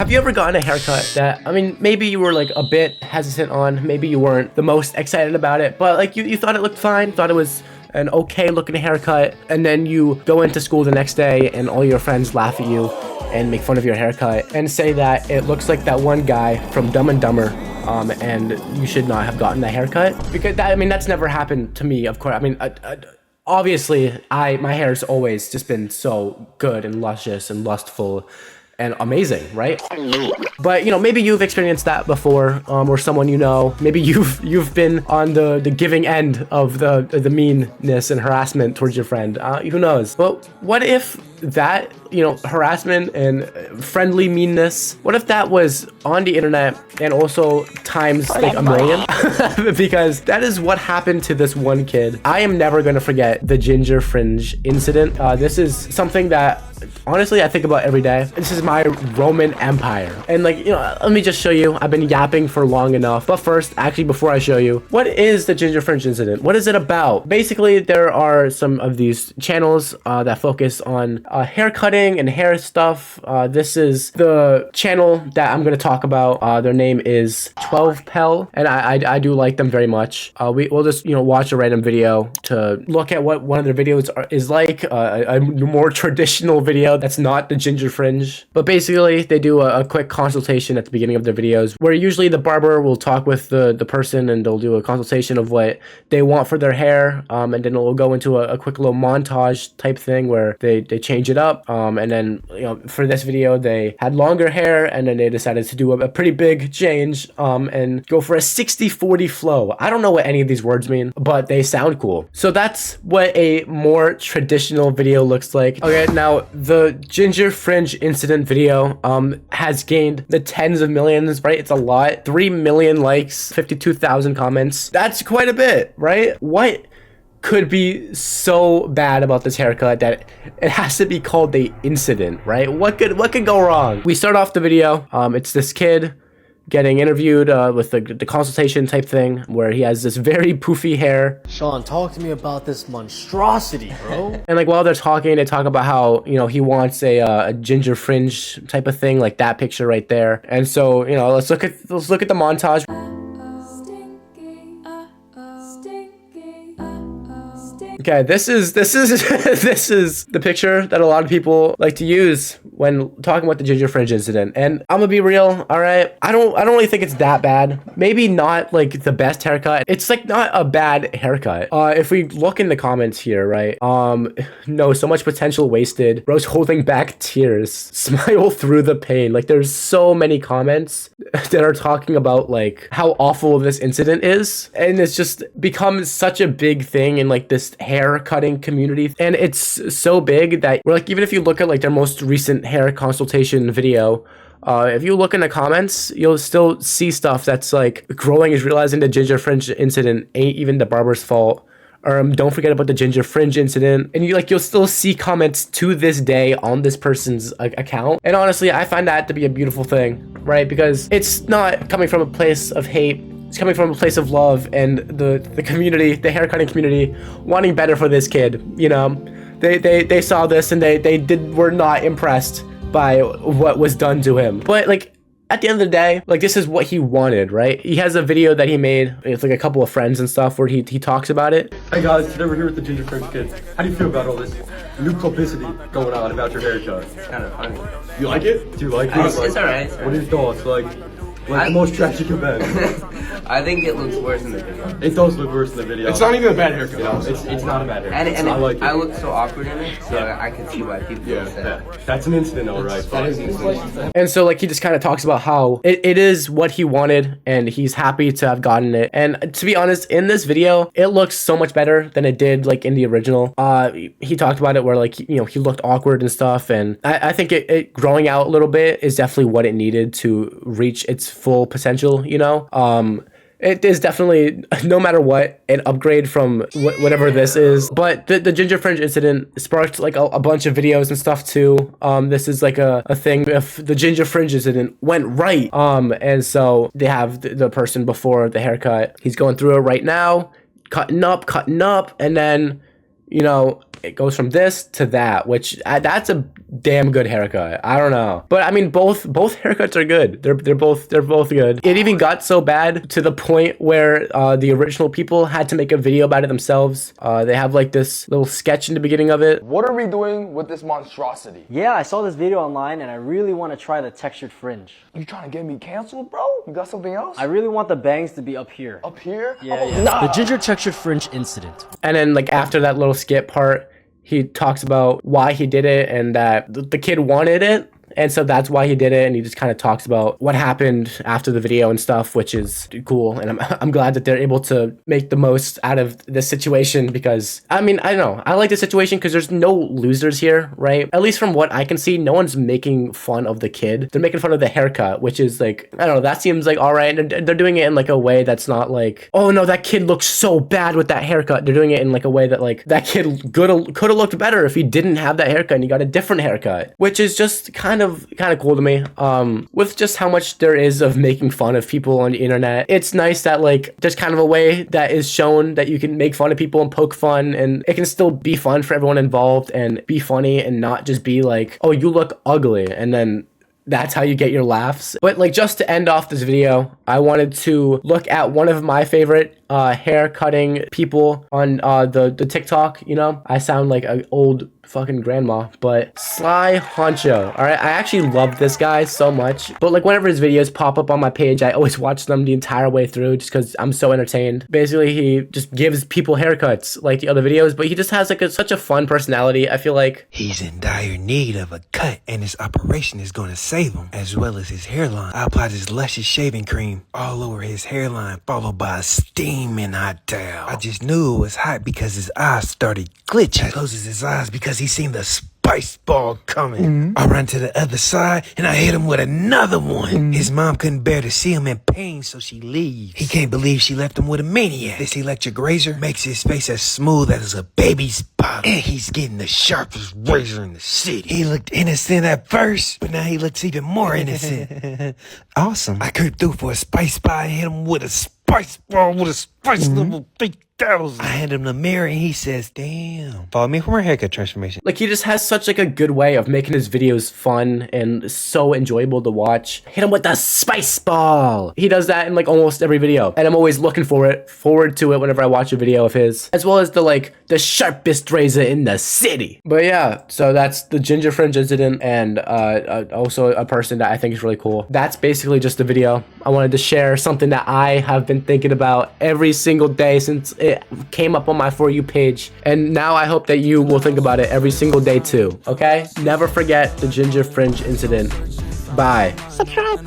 Have you ever gotten a haircut that, I mean, maybe you were like a bit hesitant on, maybe you weren't the most excited about it, but like you thought it looked fine, thought it was an okay looking haircut, and then you go into school the next day and all your friends laugh at you and make fun of your haircut and say that it looks like that one guy from Dumb and Dumber, and you should not have gotten that haircut? Because that, I mean, that's never happened to me, of course. I mean, obviously, my hair's always just been so good and luscious and lustful and amazing, right? But you know, maybe you've experienced that before, or someone you know. Maybe you've been on the giving end of the meanness and harassment towards your friend. Who knows? But what if that, you know, harassment and friendly meanness, what if that was on the internet and also times like a million? Because that is what happened to this one kid. I am never gonna forget the Ginger Fringe Incident. This is something that honestly I think about every day. This is my Roman Empire. And like, you know, let me just show you. I've been yapping for long enough. But first, actually, before I show you, what is the Ginger Fringe Incident? What is it about? Basically, there are some of these channels that focus on hair cutting and hair stuff. This is the channel that I'm going to talk about. Their name is 12pel, and I do like them very much. We'll just, you know, watch a random video to look at what one of their videos is like, a more traditional video that's not the Ginger Fringe. But basically, they do a quick consultation at the beginning of their videos, where usually the barber will talk with the person and they'll do a consultation of what they want for their hair, and then it'll go into a quick little montage type thing where they change it up, and then, you know, for this video they had longer hair, and then they decided to do a pretty big change, and go for a 60-40 flow. I don't know what any of these words mean, but they sound cool. So that's what a more traditional video looks like. Okay, now the Ginger Fringe Incident video has gained the tens of millions, right? It's a lot. 3 million likes, 52,000 comments. That's quite a bit, right? What could be so bad about this haircut that it has to be called the incident, right? What could go wrong? We start off the video. It's this kid getting interviewed with the consultation type thing, where he has this very poofy hair. Sean, talk to me about this monstrosity, bro. And like while they're talking, they talk about how, you know, he wants a ginger fringe type of thing, like that picture right there. And so, you know, let's look at the montage. Okay, this is this is the picture that a lot of people like to use when talking about the Ginger Fringe Incident. And I'm gonna be real, all right? I don't really think it's that bad. Maybe not like the best haircut. It's like not a bad haircut. If we look in the comments here, right? No, so much potential wasted. Rose holding back tears. Smile through the pain. Like there's so many comments that are talking about like how awful this incident is, and it's just become such a big thing in like this hair cutting community. And it's so big that we're like, even if you look at like their most recent hair consultation video, if you look in the comments, you'll still see stuff that's like, growing is realizing the Ginger Fringe Incident ain't even the barber's fault, or don't forget about the Ginger Fringe Incident. And you'll still see comments to this day on this person's account. And honestly, I find that to be a beautiful thing, right? Because it's not coming from a place of hate. It's coming from a place of love, and the community, the haircutting community, wanting better for this kid. You know, they saw this and were not impressed by what was done to him. But like, at the end of the day, like, this is what he wanted, right? He has a video that he made. It's like a couple of friends and stuff where he talks about it. Hey guys, today we're here with the Ginger Fringe kids. How do you feel about all this new publicity going on about your haircut? It's kind of funny. You like it? Do you like it? It's alright. What are your thoughts? Like the most tragic event? I think it looks worse in the video. It does look worse in the video. It's not even a bad haircut. You know, it's not a bad haircut. And I like it. I look so awkward in it, so I can see why people are upset. That's an incident, alright. That is an incident. And so like he just kind of talks about how it is what he wanted, and he's happy to have gotten it. And to be honest, in this video, it looks so much better than it did like in the original. He talked about it where like, you know, he looked awkward and stuff, and I think it growing out a little bit is definitely what it needed to reach its full potential, you know? It is definitely, no matter what, an upgrade from whatever this is. But the Ginger Fringe Incident sparked like a bunch of videos and stuff too. This is like a thing. If the Ginger Fringe Incident went right, and so they have the person before the haircut. He's going through it right now, cutting up, and then, you know, it goes from this to that, which that's a damn good haircut. I don't know, but I mean both haircuts are good. They're both good. It even got so bad to the point where the original people had to make a video about it themselves. They have like this little sketch in the beginning of it. What are we doing with this monstrosity? Yeah, I saw this video online and I really want to try the textured fringe. You trying to get me canceled, bro? You got something else? I really want the bangs to be up here. Up here? Yeah. Nah. The Ginger Textured Fringe Incident. And then like after that little skit part, he talks about why he did it and that the kid wanted it. And so that's why he did it, and he just kind of talks about what happened after the video and stuff, which is cool. And I'm glad that they're able to make the most out of this situation because, I mean, I don't know. I like the situation because there's no losers here, right? At least from what I can see, no one's making fun of the kid. They're making fun of the haircut, which is like, I don't know, that seems like all right. And they're doing it in like a way that's not like, oh no, that kid looks so bad with that haircut. They're doing it in like a way that like, that kid could have looked better if he didn't have that haircut and he got a different haircut, which is just kind of cool to me. With just how much there is of making fun of people on the internet, it's nice that like there's kind of a way that is shown that you can make fun of people and poke fun, and it can still be fun for everyone involved and be funny and not just be like, oh, you look ugly, and then that's how you get your laughs. But like, just to end off this video, I wanted to look at one of my favorite hair cutting people on the TikTok. You know, I sound like an old fucking grandma, but Sly Honcho. All right, I actually love this guy so much, but like whenever his videos pop up on my page, I always watch them the entire way through just because I'm so entertained. Basically, he just gives people haircuts like the other videos, but he just has like such a fun personality. I feel like he's in dire need of a cut, and his operation is going to save him, as well as his hairline. I applied this luscious shaving cream all over his hairline, followed by a steaming hot towel. I just knew it was hot because his eyes started glitching. He closes his eyes because he seen the spice ball coming. I ran to the other side and I hit him with another one. His mom couldn't bear to see him in pain, so she leaves. He can't believe she left him with a maniac. This electric razor makes his face as smooth as a baby's bottom, and he's getting the sharpest razor in the city. He looked innocent at first, but now he looks even more innocent. Awesome. I creeped through for a spice spot and hit him with a spice ball with a spice level 3000. I hand him the mirror and he says, damn. Follow me for my haircut transformation. he just has such like a good way of making his videos fun and so enjoyable to watch. Hit him with the spice ball. He does that in like almost every video, and I'm always looking forward to it whenever I watch a video of his, as well as the sharpest razor in the city. But yeah, so that's the Ginger Fringe Incident, and also a person that I think is really cool. That's basically just the video. I wanted to share something that I have been thinking about every single day since it came up on my For You page, and now I hope that you will think about it every single day too, okay? Never forget the Ginger Fringe Incident. Bye. Subscribe.